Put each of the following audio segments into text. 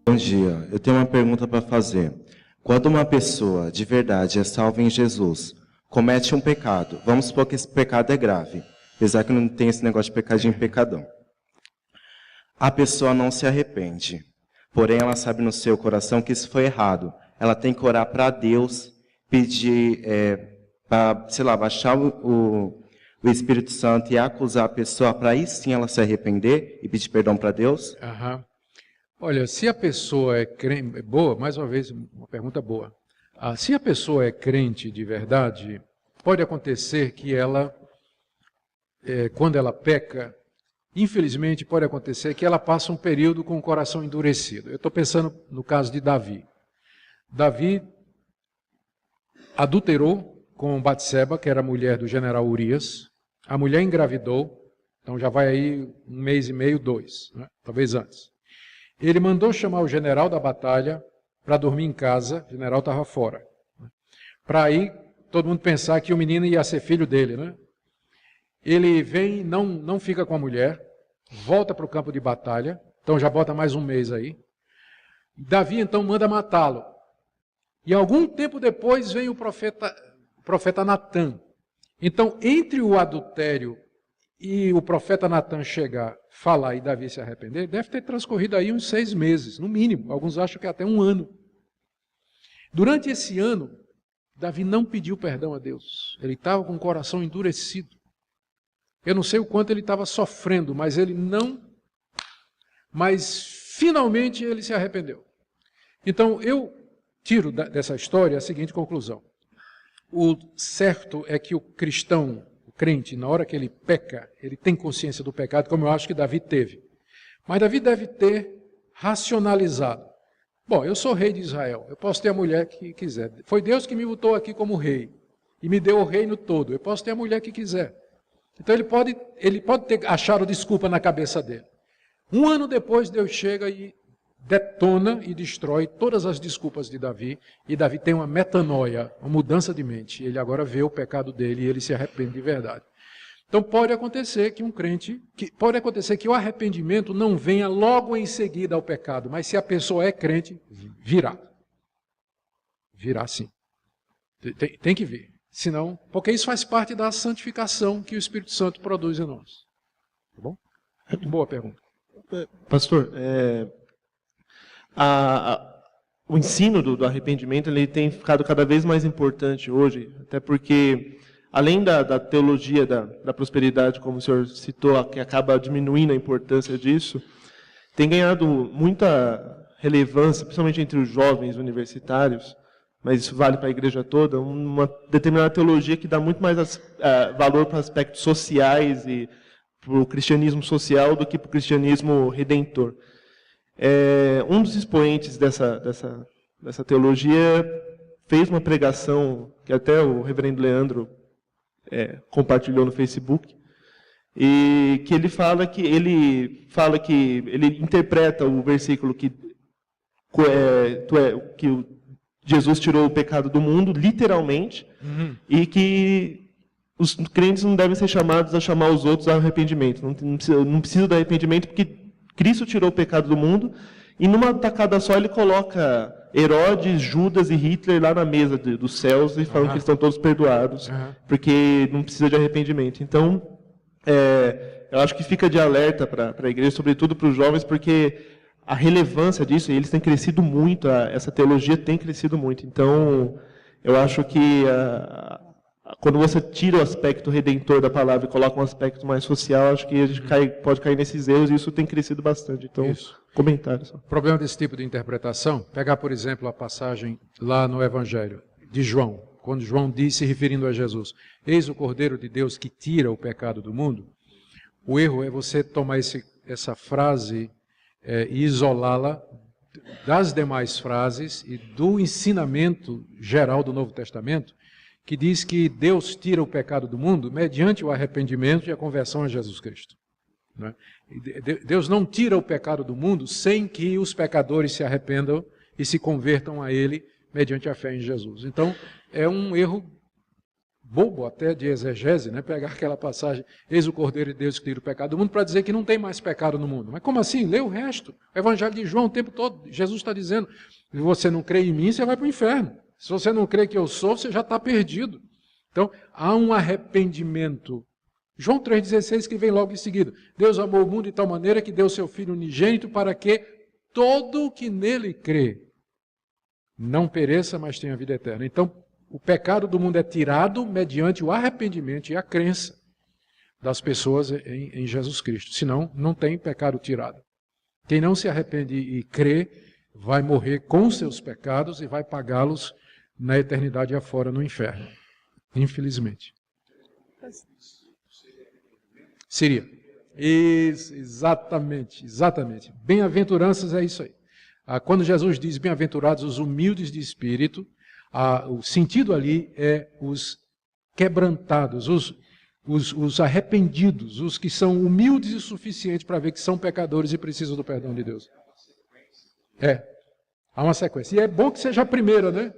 Bom dia, eu tenho uma pergunta para fazer. Quando uma pessoa de verdade é salva em Jesus, comete um pecado, vamos supor que esse pecado é grave, apesar que não tem esse negócio de pecadinho e pecadão. A pessoa não se arrepende, porém ela sabe no seu coração que isso foi errado. Ela tem que orar para Deus, pedir, para, sei lá, baixar o Espírito Santo e acusar a pessoa para aí sim ela se arrepender e pedir perdão para Deus? Aham. Olha, se a pessoa é crente, boa, mais uma vez, uma pergunta boa. Se a pessoa é crente de verdade, pode acontecer que ela, quando ela peca, infelizmente pode acontecer que ela passa um período com o coração endurecido. Eu estou pensando no caso de Davi. Davi adulterou com Batseba, que era a mulher do general Urias. A mulher engravidou, então já vai aí 1 mês e meio, 2, né? Talvez antes. Ele mandou chamar o general da batalha para dormir em casa, o general estava fora. Para aí todo mundo pensar que o menino ia ser filho dele, né? Ele vem, não fica com a mulher, volta para o campo de batalha, então já bota mais 1 mês aí. Davi então manda matá-lo. E algum tempo depois vem o profeta Natã. Então, entre o adultério e o profeta Natã chegar, falar e Davi se arrepender, deve ter transcorrido aí uns 6 meses, no mínimo. Alguns acham que até 1 ano. Durante esse ano, Davi não pediu perdão a Deus. Ele estava com o coração endurecido. Eu não sei o quanto ele estava sofrendo, mas ele não... Mas finalmente ele se arrependeu. Então eu tiro dessa história a seguinte conclusão. O certo é que o cristão, o crente, na hora que ele peca, ele tem consciência do pecado, como eu acho que Davi teve. Mas Davi deve ter racionalizado. Bom, eu sou rei de Israel, eu posso ter a mulher que quiser. Foi Deus que me botou aqui como rei e me deu o reino todo. Eu posso ter a mulher que quiser. Então ele pode ter achado desculpa na cabeça dele. 1 ano depois, Deus chega e detona e destrói todas as desculpas de Davi, e Davi tem uma metanoia, uma mudança de mente. Ele agora vê o pecado dele e ele se arrepende de verdade. Então pode acontecer que pode acontecer que o arrependimento não venha logo em seguida ao pecado, mas se a pessoa é crente, virá. Virá sim. Tem que vir. Senão, porque isso faz parte da santificação que o Espírito Santo produz em nós. Tá bom? Boa pergunta. Pastor, o ensino do arrependimento ele tem ficado cada vez mais importante hoje, até porque, além da teologia da prosperidade, como o senhor citou, que acaba diminuindo a importância disso, tem ganhado muita relevância, principalmente entre os jovens universitários, mas isso vale para a igreja toda, uma determinada teologia que dá muito mais valor para aspectos sociais e para o cristianismo social do que para o cristianismo redentor. Um dos expoentes dessa teologia fez uma pregação que até o reverendo Leandro compartilhou no Facebook, e que ele interpreta o versículo que Jesus tirou o pecado do mundo, literalmente, e que os crentes não devem ser chamados a chamar os outros ao arrependimento. Não precisa do arrependimento porque Cristo tirou o pecado do mundo, e numa tacada só ele coloca Herodes, Judas e Hitler lá na mesa dos céus e falam que eles estão todos perdoados, porque não precisa de arrependimento. Então, eu acho que fica de alerta para a igreja, sobretudo para os jovens, porque a relevância disso, e eles têm crescido muito, essa teologia tem crescido muito. Então, eu acho que quando você tira o aspecto redentor da palavra e coloca um aspecto mais social, acho que a gente pode cair nesses erros, e isso tem crescido bastante. Então, comentário só. O problema desse tipo de interpretação, pegar, por exemplo, a passagem lá no Evangelho de João, quando João disse, referindo a Jesus, eis o Cordeiro de Deus que tira o pecado do mundo. O erro é você tomar essa frase e isolá-la das demais frases e do ensinamento geral do Novo Testamento, que diz que Deus tira o pecado do mundo mediante o arrependimento e a conversão a Jesus Cristo. Né? Deus não tira o pecado do mundo sem que os pecadores se arrependam e se convertam a Ele mediante a fé em Jesus. Então, é um erro bobo até de exegese, né? Pegar aquela passagem, eis o Cordeiro de Deus que tira o pecado do mundo, para dizer que não tem mais pecado no mundo. Mas como assim? Lê o resto. O Evangelho de João o tempo todo, Jesus está dizendo, se você não crê em mim, você vai para o inferno. Se você não crê que eu sou, você já está perdido. Então, há um arrependimento. João 3,16, que vem logo em seguida. Deus amou o mundo de tal maneira que deu seu Filho unigênito para que todo o que nele crê não pereça, mas tenha vida eterna. Então, o pecado do mundo é tirado mediante o arrependimento e a crença das pessoas em Jesus Cristo. Senão, não tem pecado tirado. Quem não se arrepende e crê, vai morrer com seus pecados e vai pagá-los na eternidade afora no inferno. Infelizmente. Seria. Isso, exatamente. Bem-aventuranças é isso aí. Quando Jesus diz bem-aventurados os humildes de espírito, o sentido ali é os quebrantados, os arrependidos, os que são humildes o suficiente para ver que são pecadores e precisam do perdão de Deus. Há uma sequência. E é bom que seja a primeira, né?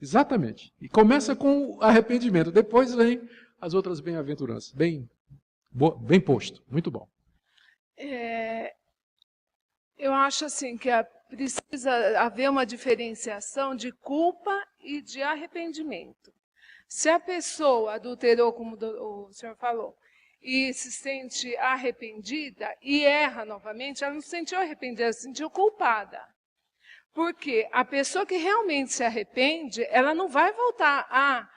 Exatamente. E começa com o arrependimento, depois vem as outras bem-aventuranças. Bem posto, muito bom. Eu acho assim que precisa haver uma diferenciação de culpa e de arrependimento. Se a pessoa adulterou, como o senhor falou, e se sente arrependida e erra novamente, ela não se sentiu arrependida, ela se sentiu culpada. Porque a pessoa que realmente se arrepende, ela não vai voltar a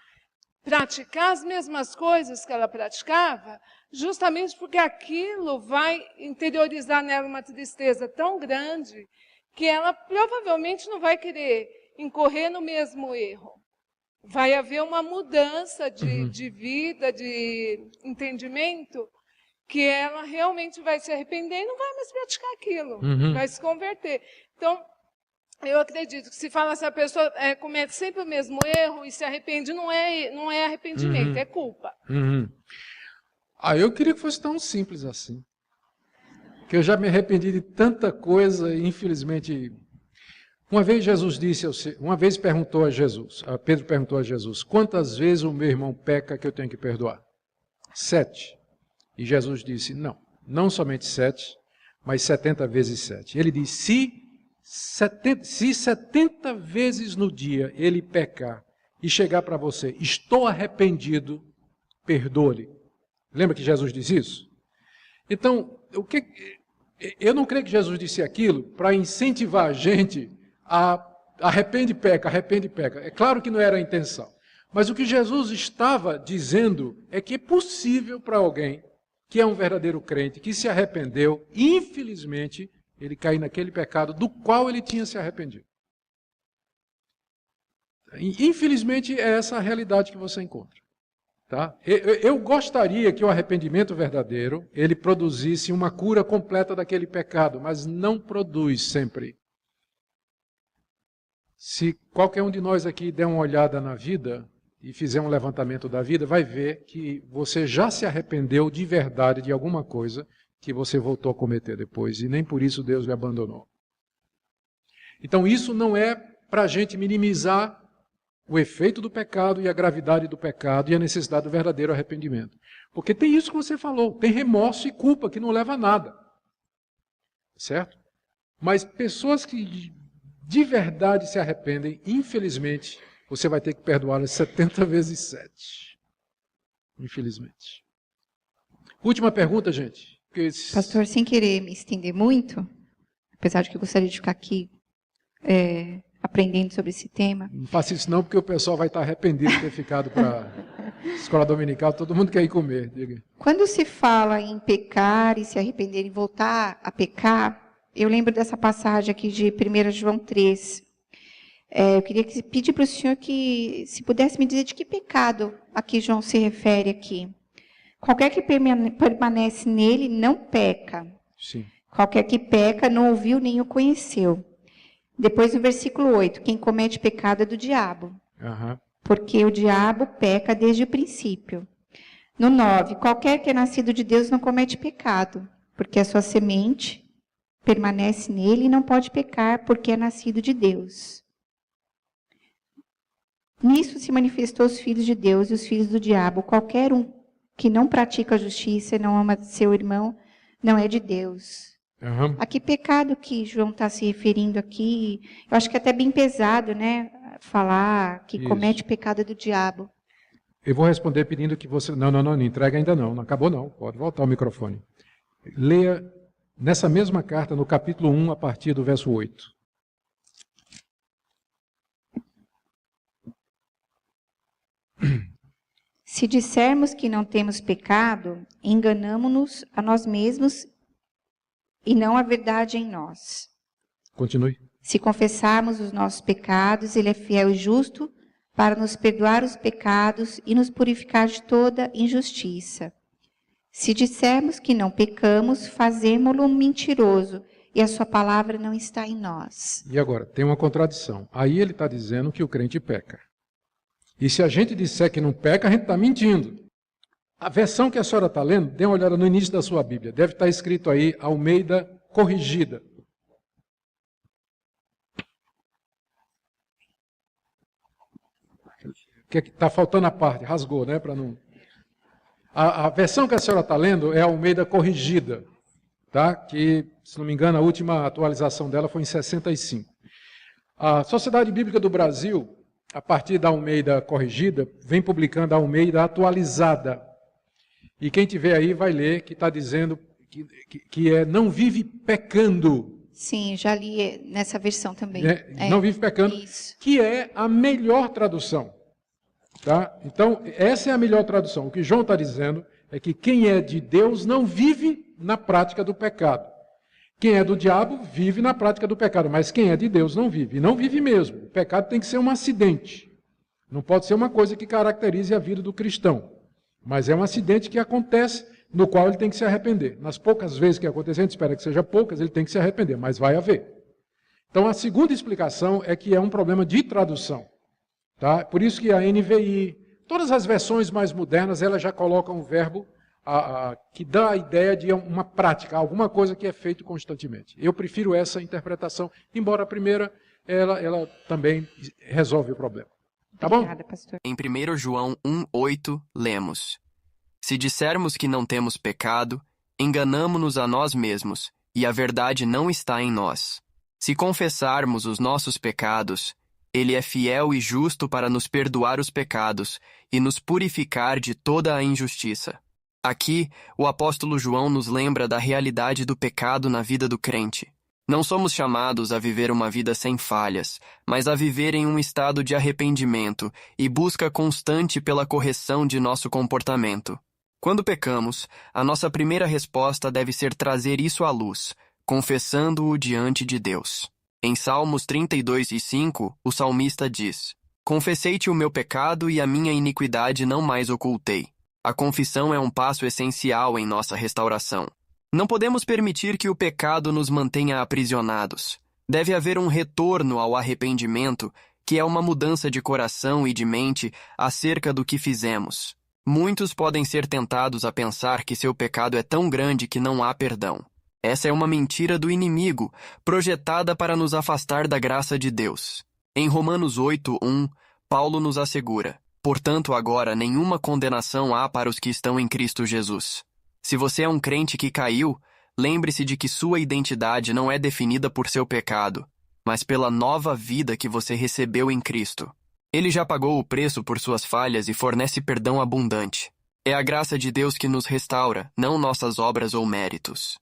praticar as mesmas coisas que ela praticava, justamente porque aquilo vai interiorizar nela uma tristeza tão grande que ela provavelmente não vai querer incorrer no mesmo erro. Vai haver uma mudança de vida, de entendimento, que ela realmente vai se arrepender e não vai mais praticar aquilo, vai se converter. Então, eu acredito que se fala se a pessoa comete sempre o mesmo erro e se arrepende, não é arrependimento, é culpa. Eu queria que fosse tão simples assim. Que eu já me arrependi de tanta coisa e, infelizmente... Uma vez perguntou a Jesus, Pedro perguntou a Jesus, quantas vezes o meu irmão peca que eu tenho que perdoar? 7. E Jesus disse, não somente 7, mas 70 vezes 7. Ele disse, se 70 vezes no dia ele pecar e chegar para você, estou arrependido, perdoe-lhe. Lembra que Jesus disse isso? Então, eu não creio que Jesus disse aquilo para incentivar a gente a arrepende e peca. É claro que não era a intenção. Mas o que Jesus estava dizendo é que é possível para alguém que é um verdadeiro crente, que se arrependeu, infelizmente, ele cair naquele pecado do qual ele tinha se arrependido. Infelizmente, é essa a realidade que você encontra. Tá? Eu gostaria que o arrependimento verdadeiro, ele produzisse uma cura completa daquele pecado, mas não produz sempre. Se qualquer um de nós aqui der uma olhada na vida e fizer um levantamento da vida, vai ver que você já se arrependeu de verdade de alguma coisa que você voltou a cometer depois, e nem por isso Deus lhe abandonou. Então isso não é para a gente minimizar o efeito do pecado e a gravidade do pecado e a necessidade do verdadeiro arrependimento. Porque tem isso que você falou, tem remorso e culpa que não leva a nada. Certo? Mas pessoas que de verdade se arrependem, infelizmente, você vai ter que perdoá-las 70 vezes 7. Infelizmente. Última pergunta, gente. Pastor, sem querer me estender muito, apesar de que eu gostaria de ficar aqui aprendendo sobre esse tema. Não faça isso não, porque o pessoal vai estar arrependido de ter ficado para a escola dominical, todo mundo quer ir comer. Diga. Quando se fala em pecar e se arrepender e voltar a pecar, eu lembro dessa passagem aqui de 1 João 3. Eu queria pedir para o senhor que, se pudesse me dizer de que pecado aqui João se refere aqui. Qualquer que permanece nele não peca. Sim. Qualquer que peca não ouviu nem o conheceu. Depois no versículo 8, quem comete pecado é do diabo. Porque o diabo peca desde o princípio. No 9, qualquer que é nascido de Deus não comete pecado, porque a sua semente permanece nele e não pode pecar porque é nascido de Deus. Nisso se manifestou os filhos de Deus e os filhos do diabo. Qualquer um que não pratica a justiça e não ama seu irmão, não é de Deus. Aham. A que pecado que João está se referindo aqui? Eu acho que é até bem pesado, né? Falar que Isso. comete o pecado do diabo. Eu vou responder pedindo que você... Não entrega ainda não acabou não, pode voltar o microfone. Leia nessa mesma carta, no capítulo 1, a partir do verso 8. Se dissermos que não temos pecado, enganamo-nos a nós mesmos e não a verdade em nós. Continue. Se confessarmos os nossos pecados, Ele é fiel e justo para nos perdoar os pecados e nos purificar de toda injustiça. Se dissermos que não pecamos, fazemo-lo mentiroso e a sua palavra não está em nós. E agora, tem uma contradição. Aí ele está dizendo que o crente peca. E se a gente disser que não peca, a gente está mentindo. A versão que a senhora está lendo, dê uma olhada no início da sua Bíblia. Deve estar escrito aí, Almeida Corrigida. Que está faltando a parte, rasgou, né? Para não... A versão que a senhora está lendo é a Almeida Corrigida, tá? Que, se não me engano, a última atualização dela foi em 65. A Sociedade Bíblica do Brasil, a partir da Almeida Corrigida, vem publicando a Almeida Atualizada. E quem tiver aí vai ler que está dizendo que não vive pecando. Sim, já li nessa versão também. Não vive pecando, Isso. que é a melhor tradução. Tá? Então, essa é a melhor tradução. O que João está dizendo é que quem é de Deus não vive na prática do pecado. Quem é do diabo vive na prática do pecado, mas quem é de Deus não vive. E não vive mesmo. O pecado tem que ser um acidente. Não pode ser uma coisa que caracterize a vida do cristão. Mas é um acidente que acontece, no qual ele tem que se arrepender. Nas poucas vezes que acontecer, a gente espera que seja poucas, ele tem que se arrepender, mas vai haver. Então, a segunda explicação é que é um problema de tradução. Tá? Por isso que a NVI, todas as versões mais modernas, elas já colocam o verbo que dá a ideia de uma prática, alguma coisa que é feito constantemente. Eu prefiro essa interpretação, embora a primeira, ela também resolve o problema. Tá bom? Obrigada, pastor. Em 1 João 1,8, lemos: Se dissermos que não temos pecado, enganamo-nos a nós mesmos, e a verdade não está em nós. Se confessarmos os nossos pecados, Ele é fiel e justo para nos perdoar os pecados e nos purificar de toda a injustiça. Aqui, o apóstolo João nos lembra da realidade do pecado na vida do crente. Não somos chamados a viver uma vida sem falhas, mas a viver em um estado de arrependimento e busca constante pela correção de nosso comportamento. Quando pecamos, a nossa primeira resposta deve ser trazer isso à luz, confessando-o diante de Deus. Em Salmos 32:5, o salmista diz: Confessei-te o meu pecado e a minha iniquidade não mais ocultei. A confissão é um passo essencial em nossa restauração. Não podemos permitir que o pecado nos mantenha aprisionados. Deve haver um retorno ao arrependimento, que é uma mudança de coração e de mente acerca do que fizemos. Muitos podem ser tentados a pensar que seu pecado é tão grande que não há perdão. Essa é uma mentira do inimigo, projetada para nos afastar da graça de Deus. Em Romanos 8:1, Paulo nos assegura: Portanto, agora nenhuma condenação há para os que estão em Cristo Jesus. Se você é um crente que caiu, lembre-se de que sua identidade não é definida por seu pecado, mas pela nova vida que você recebeu em Cristo. Ele já pagou o preço por suas falhas e fornece perdão abundante. É a graça de Deus que nos restaura, não nossas obras ou méritos.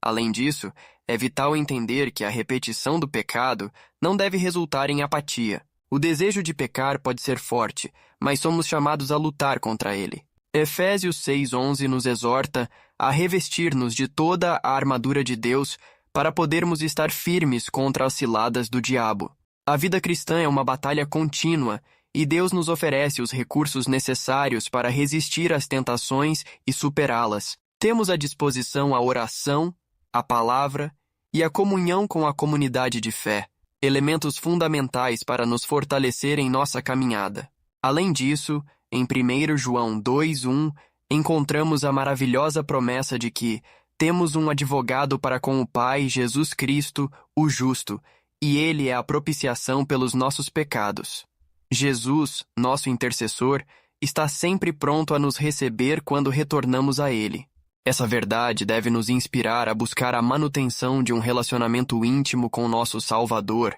Além disso, é vital entender que a repetição do pecado não deve resultar em apatia. O desejo de pecar pode ser forte, mas somos chamados a lutar contra ele. Efésios 6:11 nos exorta a revestir-nos de toda a armadura de Deus para podermos estar firmes contra as ciladas do diabo. A vida cristã é uma batalha contínua e Deus nos oferece os recursos necessários para resistir às tentações e superá-las. Temos à disposição a oração, a palavra e a comunhão com a comunidade de fé, elementos fundamentais para nos fortalecer em nossa caminhada. Além disso, em 1 João 2:1, encontramos a maravilhosa promessa de que temos um advogado para com o Pai, Jesus Cristo, o justo, e Ele é a propiciação pelos nossos pecados. Jesus, nosso intercessor, está sempre pronto a nos receber quando retornamos a Ele. Essa verdade deve nos inspirar a buscar a manutenção de um relacionamento íntimo com nosso Salvador,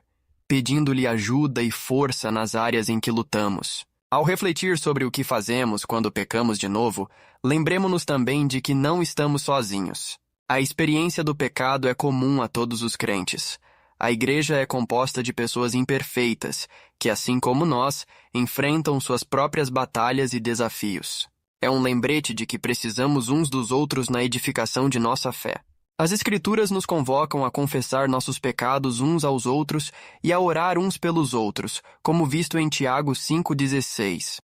pedindo-lhe ajuda e força nas áreas em que lutamos. Ao refletir sobre o que fazemos quando pecamos de novo, lembremos-nos também de que não estamos sozinhos. A experiência do pecado é comum a todos os crentes. A igreja é composta de pessoas imperfeitas, que, assim como nós, enfrentam suas próprias batalhas e desafios. É um lembrete de que precisamos uns dos outros na edificação de nossa fé. As Escrituras nos convocam a confessar nossos pecados uns aos outros e a orar uns pelos outros, como visto em Tiago 5,16.